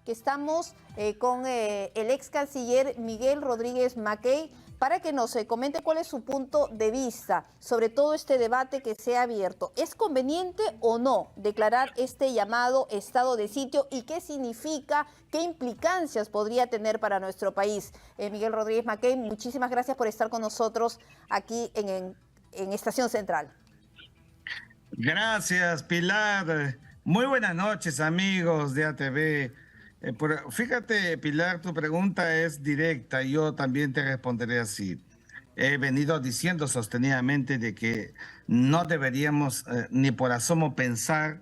que estamos con el ex canciller Miguel Rodríguez Mackay para que nos comente cuál es su punto de vista sobre todo este debate que se ha abierto. ¿Es conveniente o no declarar este llamado estado de sitio y qué significa, qué implicancias podría tener para nuestro país? Miguel Rodríguez Mackay, muchísimas gracias por estar con nosotros aquí en Estación Central. Gracias, Pilar. Muy buenas noches, amigos de ATV. Fíjate, Pilar, tu pregunta es directa. Yo también te responderé así. He venido diciendo sostenidamente de que no deberíamos ni por asomo pensar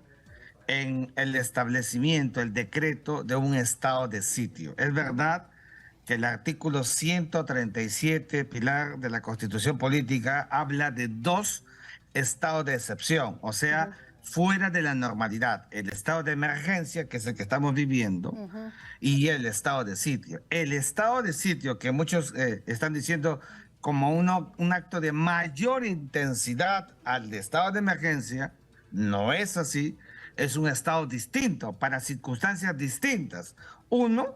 en el establecimiento, el decreto de un estado de sitio. Es verdad que el artículo 137, Pilar, de la Constitución Política habla de dos estados de excepción, o sea, fuera de la normalidad. El estado de emergencia, que es el que estamos viviendo, y el estado de sitio. El estado de sitio, que muchos están diciendo como un acto de mayor intensidad al de estado de emergencia, no es así. Es un estado distinto, para circunstancias distintas. Uno,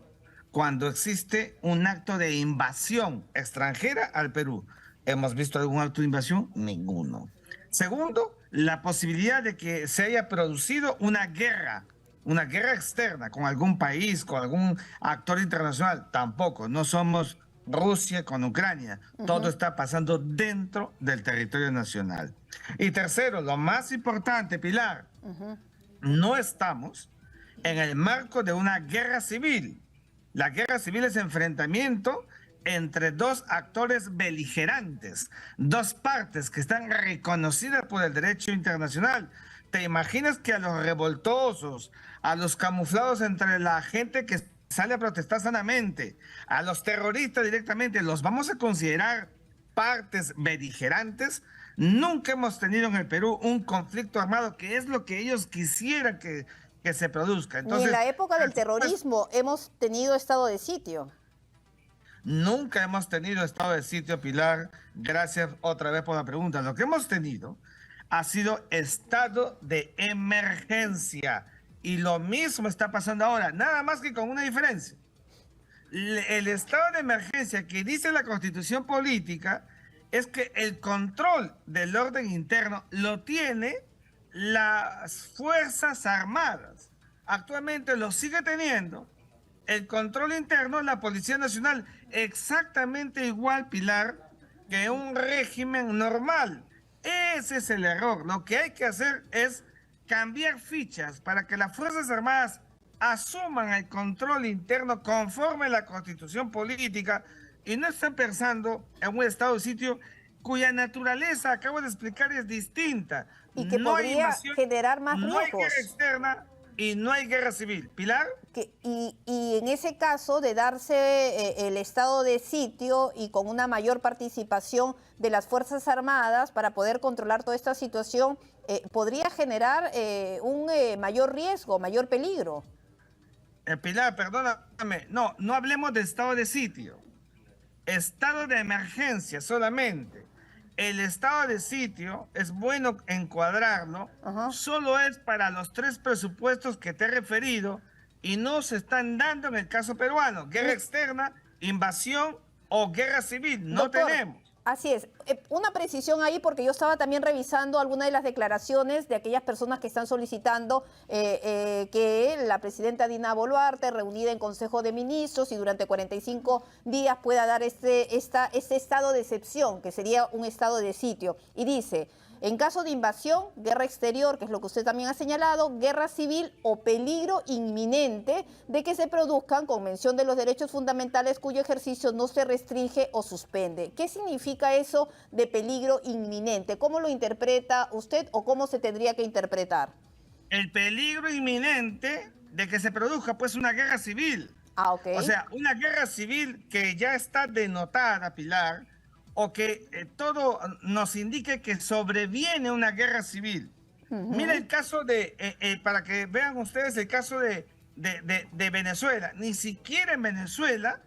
cuando existe un acto de invasión extranjera al Perú. ¿Hemos visto algún acto de invasión? Ninguno. Segundo, la posibilidad de que se haya producido una guerra externa con algún país, con algún actor internacional. Tampoco, no somos Rusia con Ucrania. Todo está pasando dentro del territorio nacional. Y tercero, lo más importante, Pilar, no estamos en el marco de una guerra civil. La guerra civil es enfrentamiento entre dos actores beligerantes, dos partes que están reconocidas por el derecho internacional. ¿Te imaginas que a los revoltosos, a los camuflados entre la gente que sale a protestar sanamente, a los terroristas directamente, los vamos a considerar partes beligerantes? Nunca hemos tenido en el Perú un conflicto armado, que es lo que ellos quisieran que se produzca. Entonces, ni en la época del terrorismo hemos tenido estado de sitio. Nunca hemos tenido estado de sitio, Pilar. Gracias otra vez por la pregunta. Lo que hemos tenido ha sido estado de emergencia. Y lo mismo está pasando ahora, nada más que con una diferencia. El estado de emergencia que dice la Constitución Política es que el control del orden interno lo tiene las Fuerzas Armadas. Actualmente lo sigue teniendo el control interno la Policía Nacional, exactamente igual, Pilar, que un régimen normal. Ese es el error. Lo que hay que hacer es cambiar fichas para que las Fuerzas Armadas asuman el control interno conforme a la Constitución Política y no estén pensando en un estado de sitio cuya naturaleza, acabo de explicar, es distinta. Y que no podría hay invasión, generar más no hay riesgos. guerra externa y no hay guerra civil. ¿Pilar? Y en ese caso de darse el estado de sitio y con una mayor participación de las Fuerzas Armadas para poder controlar toda esta situación, podría generar un mayor riesgo, mayor peligro. Pilar, perdóname, no hablemos de estado de sitio. Estado de emergencia solamente. El estado de sitio, es bueno encuadrarlo, solo es para los tres presupuestos que te he referido y no se están dando en el caso peruano. Guerra externa, invasión o guerra civil, no Doctor, tenemos. Así es. Una precisión ahí, porque yo estaba también revisando algunas de las declaraciones de aquellas personas que están solicitando que la presidenta Dina Boluarte, reunida en Consejo de Ministros y durante 45 días pueda dar este estado de excepción, que sería un estado de sitio. Y dice, en caso de invasión, guerra exterior, que es lo que usted también ha señalado, guerra civil o peligro inminente de que se produzcan con mención de los derechos fundamentales cuyo ejercicio no se restringe o suspende. ¿Qué significa eso de peligro inminente? ¿Cómo lo interpreta usted o cómo se tendría que interpretar? El peligro inminente de que se produzca pues una guerra civil. Ok. O sea, una guerra civil que ya está denotada, Pilar, o que todo nos indique que sobreviene una guerra civil. Mira el caso de, para que vean ustedes el caso de Venezuela. Ni siquiera en Venezuela,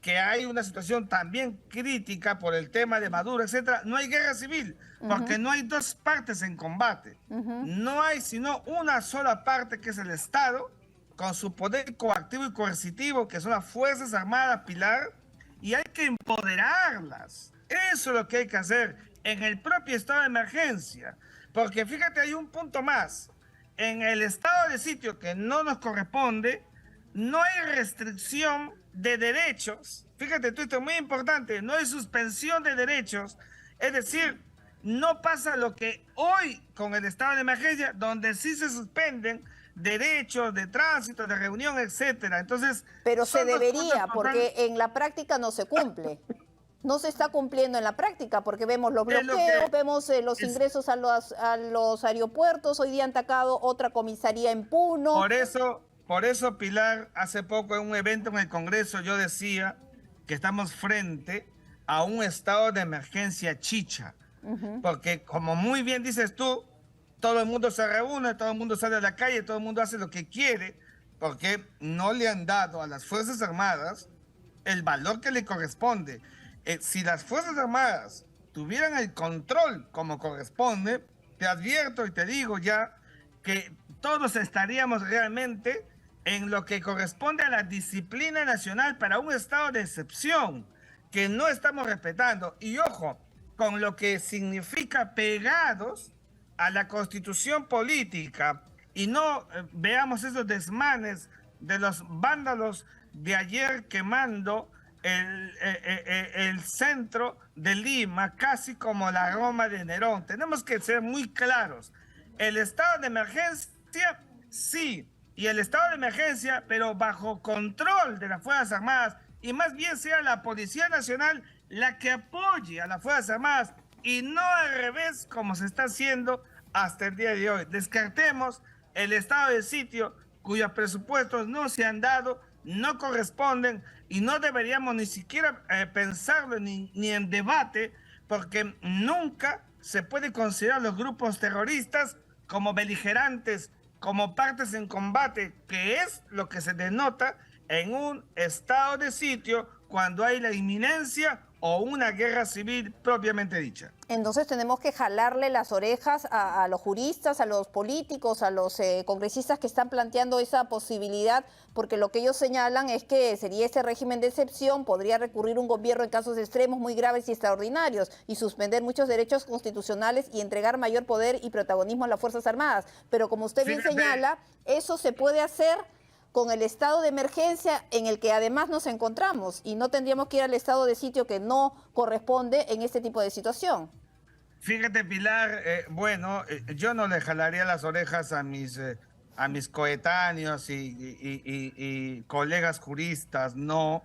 que hay una situación también crítica por el tema de Maduro, etcétera, no hay guerra civil, porque no hay dos partes en combate. No hay sino una sola parte, que es el Estado, con su poder coactivo y coercitivo, que son las Fuerzas Armadas, Pilar, y hay que empoderarlas. Eso es lo que hay que hacer en el propio estado de emergencia. Porque fíjate, hay un punto más. En el estado de sitio que no nos corresponde, no hay restricción de derechos. Fíjate tú, esto es muy importante, no hay suspensión de derechos. Es decir, no pasa lo que hoy con el estado de emergencia, donde sí se suspenden derechos de tránsito, de reunión, etcétera. Entonces, Pero se son dos debería, cosas porque en la práctica no se cumple. No se está cumpliendo en la práctica, porque vemos los Es lo bloqueos, que vemos los es- ingresos a los aeropuertos. Hoy día han atacado otra comisaría en Puno. Por eso, Pilar, hace poco en un evento en el Congreso yo decía que estamos frente a un estado de emergencia chicha. Porque como muy bien dices tú, todo el mundo se reúne, todo el mundo sale a la calle, todo el mundo hace lo que quiere, porque no le han dado a las Fuerzas Armadas el valor que le corresponde. Si las Fuerzas Armadas tuvieran el control como corresponde, te advierto y te digo ya que todos estaríamos realmente en lo que corresponde a la disciplina nacional para un estado de excepción que no estamos respetando. Y ojo, con lo que significa pegados a la constitución política y no veamos esos desmanes de los vándalos de ayer quemando el centro de Lima, casi como la Roma de Nerón. Tenemos que ser muy claros. El estado de emergencia, sí, y el estado de emergencia, pero bajo control de las Fuerzas Armadas, y más bien sea la Policía Nacional la que apoye a las Fuerzas Armadas, y no al revés como se está haciendo hasta el día de hoy. Descartemos el estado de sitio cuyos presupuestos no se han dado, no corresponden y no deberíamos ni siquiera pensarlo ni en debate, porque nunca se puede considerar los grupos terroristas como beligerantes, como partes en combate, que es lo que se denota en un estado de sitio cuando hay la inminencia o una guerra civil propiamente dicha. Entonces tenemos que jalarle las orejas a los juristas, a los políticos, a los congresistas que están planteando esa posibilidad, porque lo que ellos señalan es que sería este régimen de excepción, podría recurrir un gobierno en casos extremos muy graves y extraordinarios y suspender muchos derechos constitucionales y entregar mayor poder y protagonismo a las Fuerzas Armadas. Pero como usted bien señala, eso se puede hacer con el estado de emergencia en el que además nos encontramos y no tendríamos que ir al estado de sitio que no corresponde en este tipo de situación. Fíjate, Pilar, yo no le jalaría las orejas a mis coetáneos y colegas juristas, no,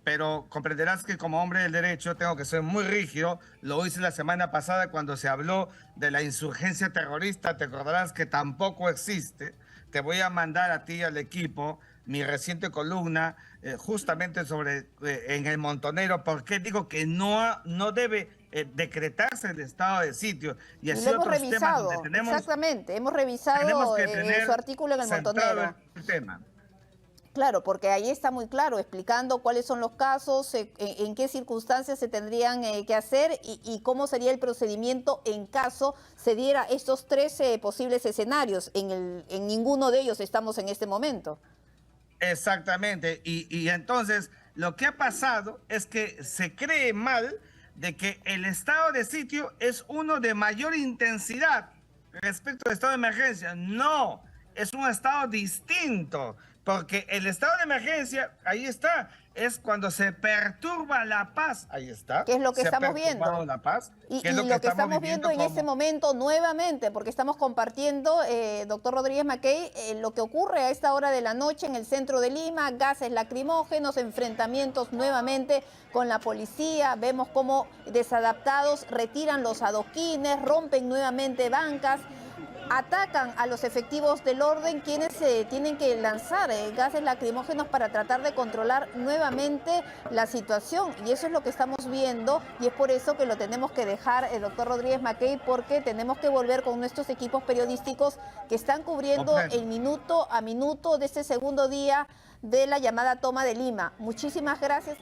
pero comprenderás que como hombre del derecho tengo que ser muy rígido. Lo hice la semana pasada cuando se habló de la insurgencia terrorista, te acordarás que tampoco existe. Te voy a mandar a ti, al equipo, mi reciente columna justamente sobre en el Montonero, porque digo que no debe decretarse el estado de sitio. Y así lo hemos otros temas revisado, donde tenemos, exactamente, hemos revisado su artículo en el Montonero. el tema. Claro, porque ahí está muy claro, explicando cuáles son los casos, en qué circunstancias se tendrían que hacer y cómo sería el procedimiento en caso se diera estos tres posibles escenarios. En ninguno de ellos estamos en este momento. Exactamente. Y entonces lo que ha pasado es que se cree mal de que el estado de sitio es uno de mayor intensidad respecto al estado de emergencia. No, es un estado distinto. Porque el estado de emergencia, ahí está, es cuando se perturba la paz. Ahí está. ¿Qué es lo que estamos viendo? La paz, y lo que estamos viendo en este momento nuevamente, porque estamos compartiendo, doctor Rodríguez Mackey, lo que ocurre a esta hora de la noche en el centro de Lima, gases lacrimógenos, enfrentamientos nuevamente con la policía, vemos cómo desadaptados retiran los adoquines, rompen nuevamente bancas, atacan a los efectivos del orden, quienes tienen que lanzar gases lacrimógenos para tratar de controlar nuevamente la situación. Y eso es lo que estamos viendo y es por eso que lo tenemos que dejar, el doctor Rodríguez Mackey, porque tenemos que volver con nuestros equipos periodísticos que están cubriendo el minuto a minuto de este segundo día de la llamada toma de Lima. Muchísimas gracias.